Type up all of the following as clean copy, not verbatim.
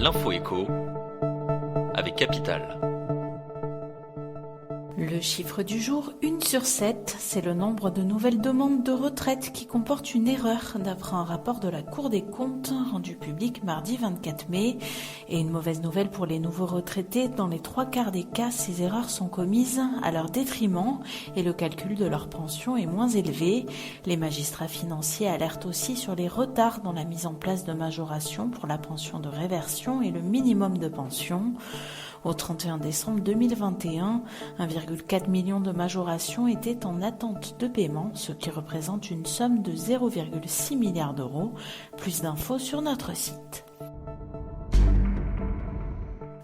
L'info écho avec Capital. Le chiffre du jour, 1 sur 7, c'est le nombre de nouvelles demandes de retraite qui comportent une erreur d'après un rapport de la Cour des comptes rendu public mardi 24 mai. Et une mauvaise nouvelle pour les nouveaux retraités, dans les 3/4 des cas, ces erreurs sont commises à leur détriment et le calcul de leur pension est moins élevé. Les magistrats financiers alertent aussi sur les retards dans la mise en place de majoration pour la pension de réversion et le minimum de pension. Au 31 décembre 2021, 1,4 million de majorations étaient en attente de paiement, ce qui représente une somme de 0,6 milliard d'euros. Plus d'infos sur notre site.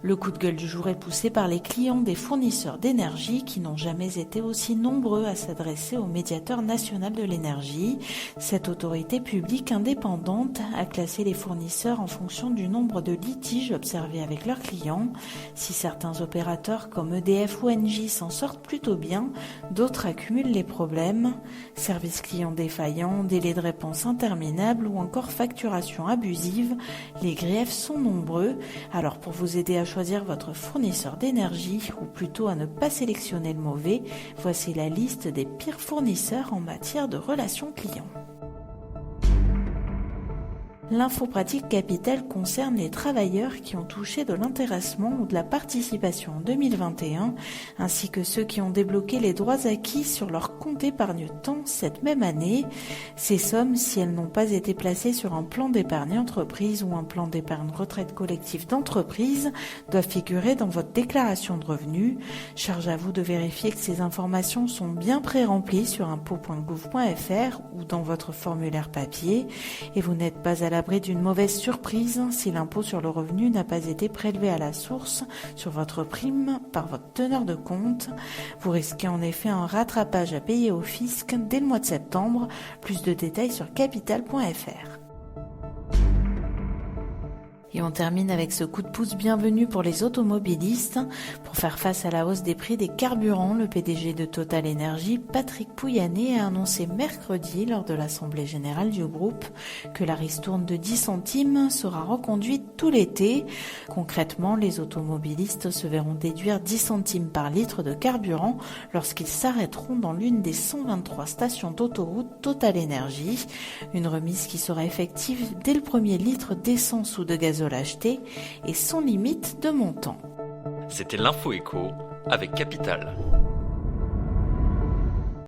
Le coup de gueule du jour est poussé par les clients des fournisseurs d'énergie qui n'ont jamais été aussi nombreux à s'adresser au médiateur national de l'énergie. Cette autorité publique indépendante a classé les fournisseurs en fonction du nombre de litiges observés avec leurs clients. Si certains opérateurs comme EDF ou Engie s'en sortent plutôt bien, d'autres accumulent les problèmes. Services clients défaillants, délais de réponse interminables ou encore facturation abusive, les griefs sont nombreux. Alors pour vous aider à choisir votre fournisseur d'énergie, ou plutôt à ne pas sélectionner le mauvais, voici la liste des pires fournisseurs en matière de relations clients. L'info pratique Capital concerne les travailleurs qui ont touché de l'intéressement ou de la participation en 2021, ainsi que ceux qui ont débloqué les droits acquis sur leur compte épargne-temps cette même année. Ces sommes, si elles n'ont pas été placées sur un plan d'épargne entreprise ou un plan d'épargne retraite collectif d'entreprise, doivent figurer dans votre déclaration de revenus. Charge à vous de vérifier que ces informations sont bien pré-remplies sur impôt.gouv.fr ou dans votre formulaire papier, et vous n'êtes pas à l'abri d'une mauvaise surprise si l'impôt sur le revenu n'a pas été prélevé à la source sur votre prime par votre teneur de compte. Vous risquez en effet un rattrapage à payer au fisc dès le mois de septembre. Plus de détails sur capital.fr. Et on termine avec ce coup de pouce bienvenu pour les automobilistes. Pour faire face à la hausse des prix des carburants, le PDG de Total Energy, Patrick Pouyanné, a annoncé mercredi lors de l'Assemblée générale du groupe que la ristourne de 10 centimes sera reconduite tout l'été. Concrètement, les automobilistes se verront déduire 10 centimes par litre de carburant lorsqu'ils s'arrêteront dans l'une des 123 stations d'autoroute Total Energy. Une remise qui sera effective dès le premier litre d'essence ou de gazole acheté et sans limite de montant. C'était l'info écho avec Capital.